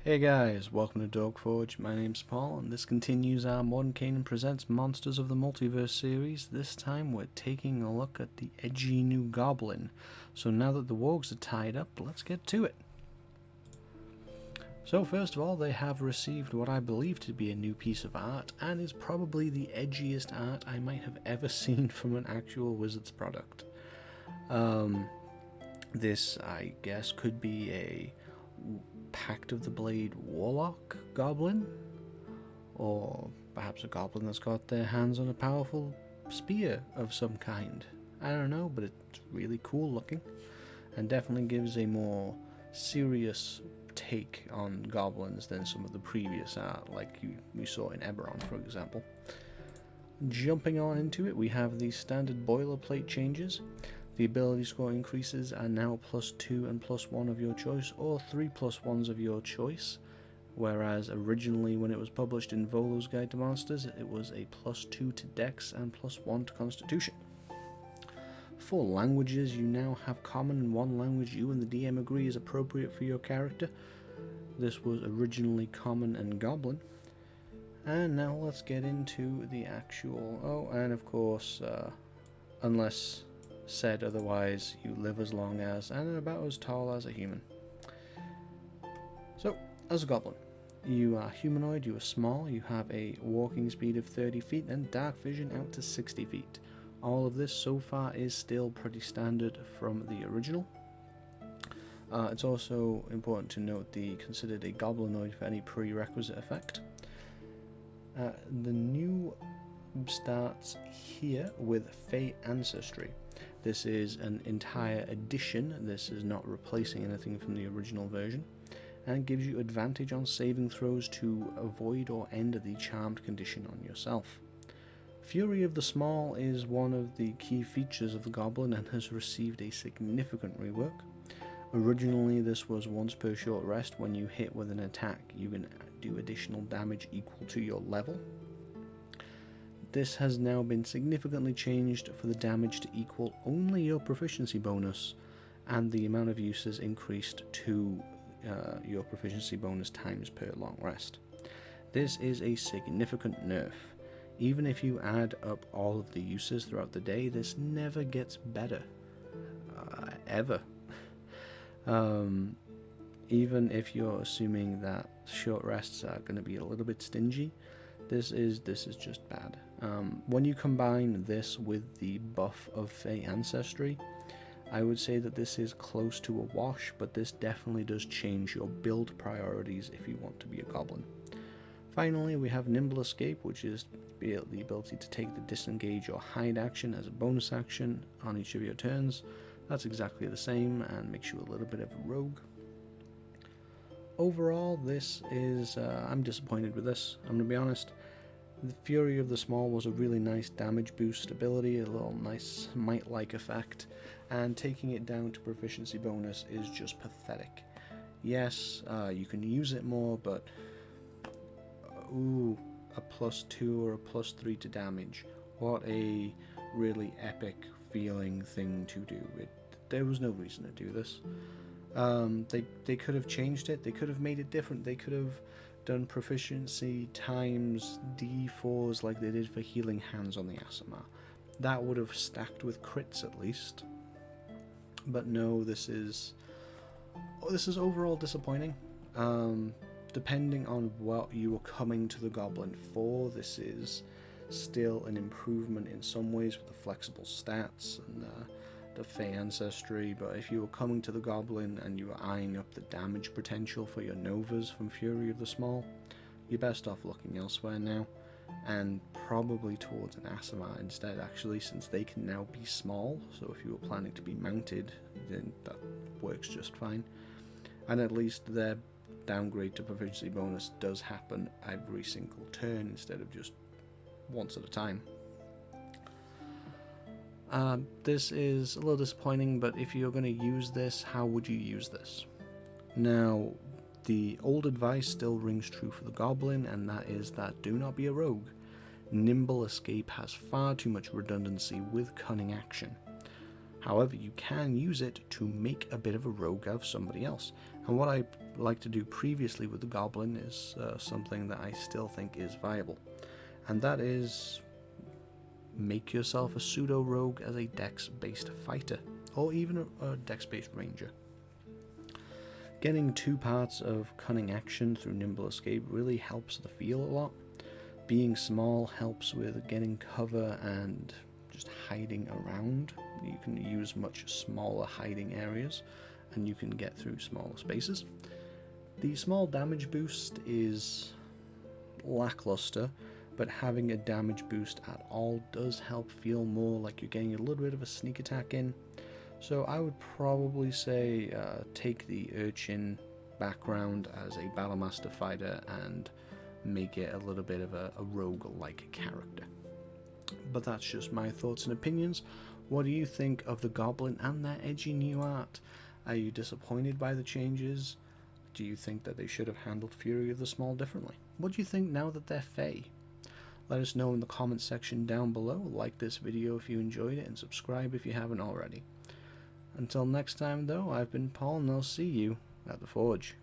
Hey guys, welcome to Dogforge. My name's Paul, and this continues our Mordenkainen Presents Monsters of the Multiverse series. This time we're taking a look at the edgy new Goblin. So now that the wargs are tied up, let's get to it. So first of all, they have received what I believe to be a new piece of art, and is probably the edgiest art I might have ever seen from an actual Wizards product. This, I guess, could be a Pact of the Blade Warlock Goblin, or perhaps a Goblin that's got their hands on a powerful spear of some kind. I don't know, but it's really cool looking, and definitely gives a more serious take on goblins than some of the previous art, like we saw in Eberron, for example. Jumping on into it, we have the standard boilerplate changes. The ability score increases are now +2 and +1 of your choice, or 3 +1s of your choice, whereas originally when it was published in Volo's Guide to Monsters, it was a +2 to Dex and +1 to Constitution. For languages, you now have common and one language you and the DM agree is appropriate for your character. This was originally common and goblin. And now let's get into the actual... and of course, unless said otherwise, you live as long as and are about as tall as a human. So, as a goblin, you are humanoid, you are small, you have a walking speed of 30 feet and dark vision out to 60 feet. All of this so far is still pretty standard from the original. It's also important to note considered a goblinoid for any prerequisite effect. The new starts here with Fey Ancestry. This is an entire addition, this is not replacing anything from the original version, and gives you advantage on saving throws to avoid or end the charmed condition on yourself. Fury of the Small is one of the key features of the Goblin and has received a significant rework. Originally this was once per short rest. When you hit with an attack, you can do additional damage equal to your level. This has now been significantly changed for the damage to equal only your proficiency bonus, and the amount of uses increased to your proficiency bonus times per long rest. This is a significant nerf. Even if you add up all of the uses throughout the day, this never gets better. Ever. Even if you're assuming that short rests are going to be a little bit stingy, this is just bad. When you combine this with the buff of Fey Ancestry, I would say that this is close to a wash, but this definitely does change your build priorities if you want to be a goblin. Finally, we have Nimble Escape, which is the ability to take the disengage or hide action as a bonus action on each of your turns. That's exactly the same and makes you a little bit of a rogue. Overall, this is... I'm disappointed with this, I'm going to be honest. The Fury of the Small was a really nice damage boost ability, a little nice smite-like effect, and taking it down to proficiency bonus is just pathetic. Yes, you can use it more, but... ooh, a +2 or a +3 to damage. What a really epic feeling thing to do. There was no reason to do this. They could have changed it, they could have made it different, they could have done proficiency times D4s like they did for healing hands on the Aasimar. That would have stacked with crits at least. But no, this is overall disappointing. Depending on what you are coming to the Goblin for, this is still an improvement in some ways with the flexible stats and the Fey Ancestry, but if you were coming to the Goblin and you were eyeing up the damage potential for your Novas from Fury of the Small, you're best off looking elsewhere now, and probably towards an Aasimar instead actually, since they can now be small, so if you were planning to be mounted, then that works just fine. And at least their downgrade to proficiency bonus does happen every single turn instead of just once at a time. This is a little disappointing, but if you're going to use this, how would you use this? Now, the old advice still rings true for the Goblin, and that is that do not be a rogue. Nimble Escape has far too much redundancy with cunning action. However, you can use it to make a bit of a rogue out of somebody else. And what I like to do previously with the Goblin is something that I still think is viable, and that is make yourself a pseudo-rogue as a dex-based fighter, or even a dex-based ranger. Getting 2 parts of cunning action through nimble escape really helps the feel a lot. Being small helps with getting cover and just hiding around. You can use much smaller hiding areas, and you can get through smaller spaces. The small damage boost is lackluster, but having a damage boost at all does help feel more like you're getting a little bit of a sneak attack in. So I would probably say take the Urchin background as a Battlemaster fighter and make it a little bit of a rogue-like character. But that's just my thoughts and opinions. What do you think of the Goblin and their edgy new art? Are you disappointed by the changes? Do you think that they should have handled Fury of the Small differently? What do you think now that they're Fae? Let us know in the comments section down below. Like this video if you enjoyed it, and subscribe if you haven't already. Until next time though, I've been Paul, and I'll see you at the Forge.